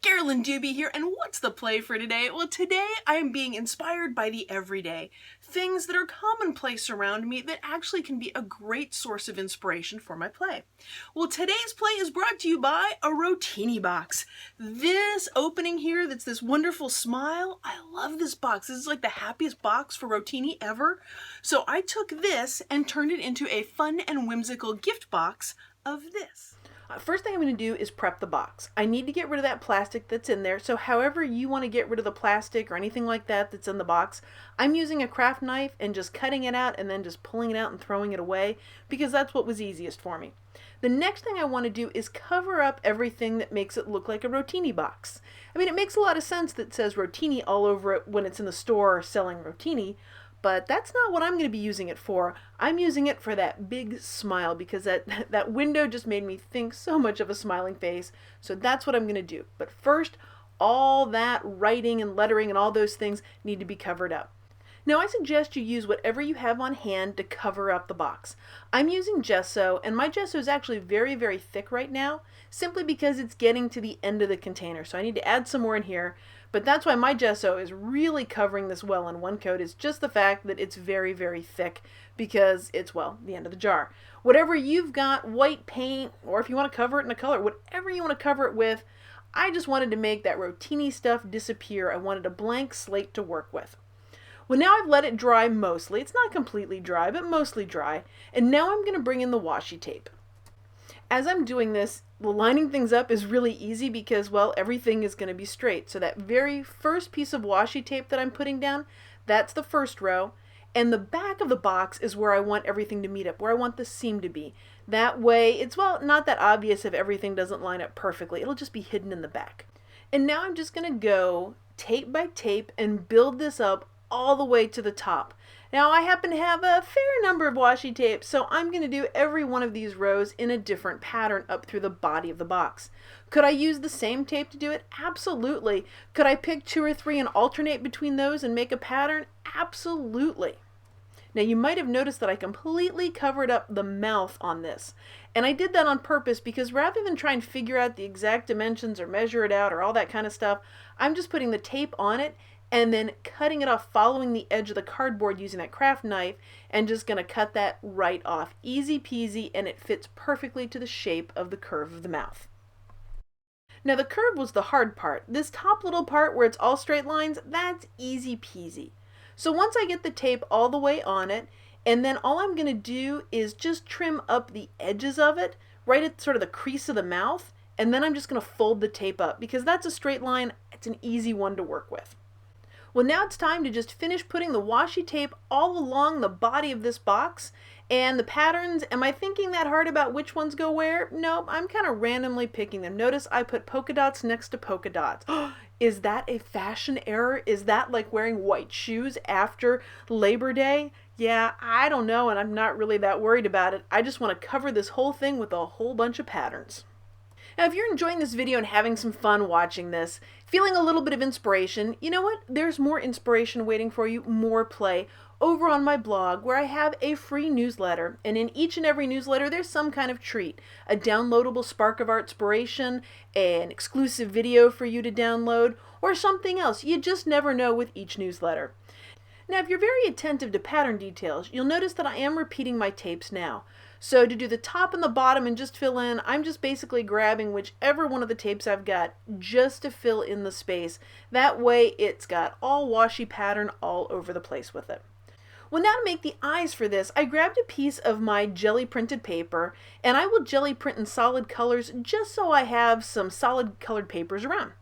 Carolyn Doobie here, and what's the play for today? Well, today I am being inspired by the everyday. Things that are commonplace around me that actually can be a great source of inspiration for my play. Well, today's play is brought to you by a Rotini box. This opening here, that's this wonderful smile, I love this box. This is like the happiest box for Rotini ever. So I took this and turned it into a fun and whimsical gift box of this. First thing I'm going to do is prep the box. I need to get rid of that plastic that's in there, so however you want to get rid of the plastic or anything like that that's in the box, I'm using a craft knife and just cutting it out and then just pulling it out and throwing it away because that's what was easiest for me. The next thing I want to do is cover up everything that makes it look like a Rotini box. I mean, it makes a lot of sense that it says Rotini all over it when it's in the store selling Rotini, but that's not what I'm going to be using it for. I'm using it for that big smile because that window just made me think so much of a smiling face. So that's what I'm going to do. But first, all that writing and lettering and all those things need to be covered up. Now I suggest you use whatever you have on hand to cover up the box. I'm using gesso, and my gesso is actually very, very thick right now, simply because it's getting to the end of the container. So I need to add some more in here. But that's why my gesso is really covering this well in one coat, is just the fact that it's very, very thick because it's, well, the end of the jar. Whatever you've got, white paint, or if you want to cover it in a color, whatever you want to cover it with, I just wanted to make that Rotini stuff disappear. I wanted a blank slate to work with. Well, now I've let it dry mostly. It's not completely dry, but mostly dry. And now I'm going to bring in the washi tape. As I'm doing this, lining things up is really easy because, well, everything is going to be straight. So that very first piece of washi tape that I'm putting down, that's the first row. And the back of the box is where I want everything to meet up, where I want the seam to be. That way, it's, well, not that obvious if everything doesn't line up perfectly. It'll just be hidden in the back. And now I'm just going to go tape by tape and build this up all the way to the top. Now I happen to have a fair number of washi tapes, so I'm going to do every one of these rows in a different pattern up through the body of the box. Could I use the same tape to do it? Absolutely. Could I pick 2 or 3 and alternate between those and make a pattern? Absolutely. Now you might have noticed that I completely covered up the mouth on this. And I did that on purpose because rather than try and figure out the exact dimensions or measure it out or all that kind of stuff, I'm just putting the tape on it and then cutting it off following the edge of the cardboard using that craft knife and just going to cut that right off. Easy peasy, and it fits perfectly to the shape of the curve of the mouth. Now the curve was the hard part. This top little part where it's all straight lines, that's easy peasy. So once I get the tape all the way on it, and then all I'm going to do is just trim up the edges of it, right at sort of the crease of the mouth, and then I'm just going to fold the tape up because that's a straight line. It's an easy one to work with. Well, now it's time to just finish putting the washi tape all along the body of this box. And the patterns, am I thinking that hard about which ones go where? Nope, I'm kind of randomly picking them. Notice I put polka dots next to polka dots. Is that a fashion error? Is that like wearing white shoes after Labor Day? Yeah, I don't know, and I'm not really that worried about it. I just want to cover this whole thing with a whole bunch of patterns. Now, if you're enjoying this video and having some fun watching this, feeling a little bit of inspiration, you know what? There's more inspiration waiting for you, more play, over on my blog where I have a free newsletter. And in each and every newsletter, there's some kind of treat. A downloadable spark of inspiration, an exclusive video for you to download, or something else. You just never know with each newsletter. Now, if you're very attentive to pattern details, you'll notice that I am repeating my tapes now. So to do the top and the bottom and just fill in, I'm just basically grabbing whichever one of the tapes I've got just to fill in the space. That way it's got all washi pattern all over the place with it. Well, now to make the eyes for this, I grabbed a piece of my jelly printed paper, and I will jelly print in solid colors just so I have some solid colored papers around.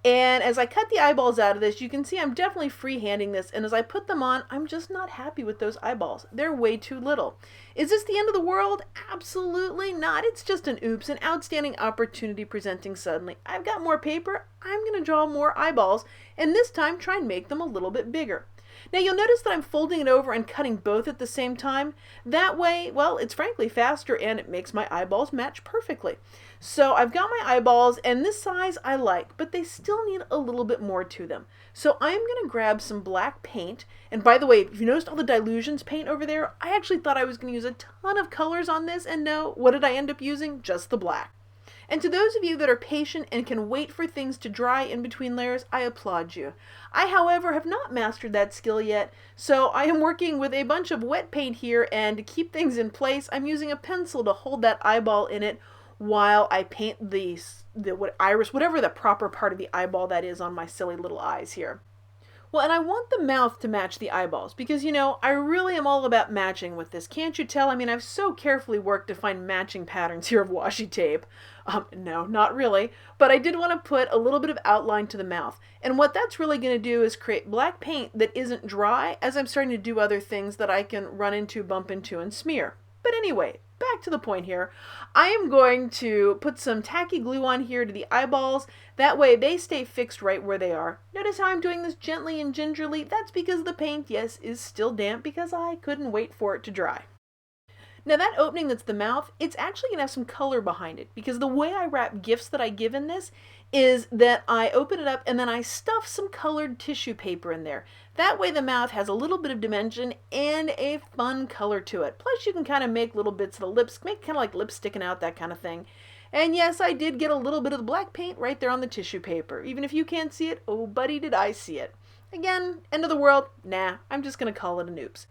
And as I cut the eyeballs out of this, you can see I'm definitely freehanding this, and as I put them on, I'm just not happy with those eyeballs. They're way too little. Is this the end of the world? Absolutely not. It's just an oops, an outstanding opportunity presenting suddenly. I've got more paper, I'm going to draw more eyeballs, and this time try and make them a little bit bigger. Now you'll notice that I'm folding it over and cutting both at the same time. That way, well, it's frankly faster and it makes my eyeballs match perfectly. So I've got my eyeballs, and this size I like, but they still need a little bit more to them. So I'm going to grab some black paint, and by the way, if you noticed all the Dilutions paint over there, I actually thought I was going to use a ton of colors on this, and no, what did I end up using? Just the black. And to those of you that are patient and can wait for things to dry in between layers, I applaud you. I, however, have not mastered that skill yet, so I am working with a bunch of wet paint here, and to keep things in place, I'm using a pencil to hold that eyeball in it while I paint the iris, whatever the proper part of the eyeball that is on my silly little eyes here. Well, and I want the mouth to match the eyeballs because, you know, I really am all about matching with this. Can't you tell? I mean, I've so carefully worked to find matching patterns here of washi tape. No, not really. But I did want to put a little bit of outline to the mouth. And what that's really going to do is create black paint that isn't dry as I'm starting to do other things that I can run into, bump into, and smear. But anyway, back to the point here. I am going to put some tacky glue on here to the eyeballs. That way they stay fixed right where they are. Notice how I'm doing this gently and gingerly. That's because the paint, yes, is still damp because I couldn't wait for it to dry. Now that opening that's the mouth, it's actually going to have some color behind it because the way I wrap gifts that I give in this is that I open it up and then I stuff some colored tissue paper in there. That way the mouth has a little bit of dimension and a fun color to it. Plus you can kind of make little bits of the lips, make kind of like lips sticking out, that kind of thing. And yes, I did get a little bit of the black paint right there on the tissue paper. Even if you can't see it, oh buddy, did I see it. Again, end of the world? Nah, I'm just going to call it an oops.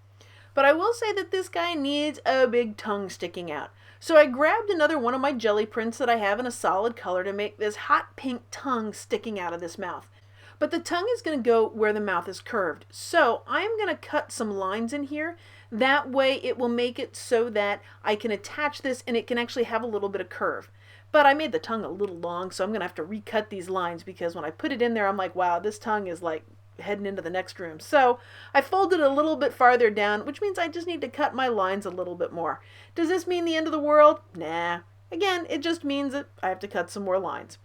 But I will say that this guy needs a big tongue sticking out. So I grabbed another one of my jelly prints that I have in a solid color to make this hot pink tongue sticking out of this mouth. But the tongue is going to go where the mouth is curved. So I'm going to cut some lines in here. That way it will make it so that I can attach this and it can actually have a little bit of curve. But I made the tongue a little long, so I'm going to have to recut these lines because when I put it in there, I'm like, wow, this tongue is like heading into the next room. So I folded a little bit farther down, which means I just need to cut my lines a little bit more. Does this mean the end of the world? Nah. Again, it just means that I have to cut some more lines.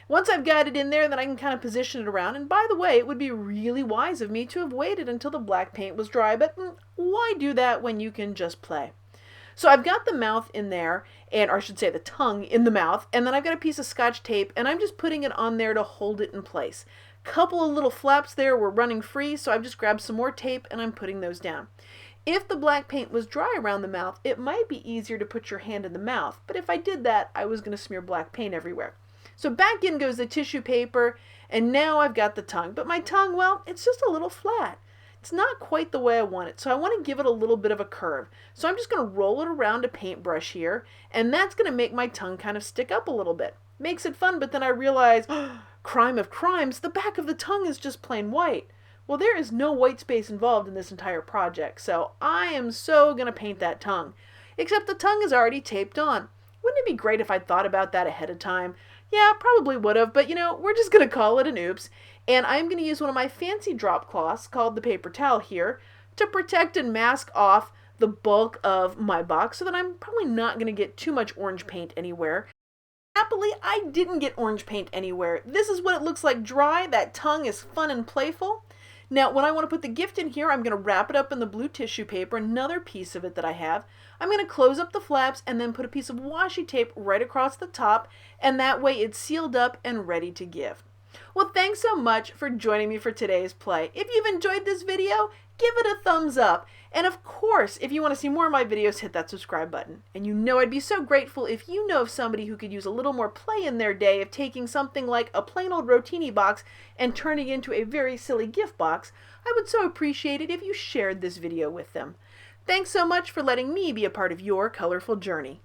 Once I've got it in there, then I can kind of position it around. And by the way, it would be really wise of me to have waited until the black paint was dry, but why do that when you can just play? So I've got the mouth in there, or I should say the tongue in the mouth, and then I've got a piece of Scotch tape, and I'm just putting it on there to hold it in place. Couple of little flaps there were running free, so I've just grabbed some more tape and I'm putting those down. If the black paint was dry around the mouth, it might be easier to put your hand in the mouth, but if I did that, I was going to smear black paint everywhere. So back in goes the tissue paper, and now I've got the tongue. But my tongue, well, it's just a little flat. It's not quite the way I want it, so I want to give it a little bit of a curve. So I'm just going to roll it around a paintbrush here, and that's going to make my tongue kind of stick up a little bit. Makes it fun, but then I realize, crime of crimes, the back of the tongue is just plain white. Well, there is no white space involved in this entire project, so I am so going to paint that tongue. Except the tongue is already taped on. Wouldn't it be great if I'd thought about that ahead of time? Yeah, probably would have, but you know, we're just going to call it an oops. And I'm going to use one of my fancy drop cloths called the paper towel here to protect and mask off the bulk of my box so that I'm probably not going to get too much orange paint anywhere. Happily, I didn't get orange paint anywhere. This is what it looks like dry. That tongue is fun and playful. Now, when I want to put the gift in here, I'm going to wrap it up in the blue tissue paper, another piece of it that I have. I'm going to close up the flaps and then put a piece of washi tape right across the top, and that way it's sealed up and ready to give. Well, thanks so much for joining me for today's play. If you've enjoyed this video, give it a thumbs up. And of course, if you want to see more of my videos, hit that subscribe button. And you know I'd be so grateful if you know of somebody who could use a little more play in their day of taking something like a plain old rotini box and turning it into a very silly gift box. I would so appreciate it if you shared this video with them. Thanks so much for letting me be a part of your colorful journey.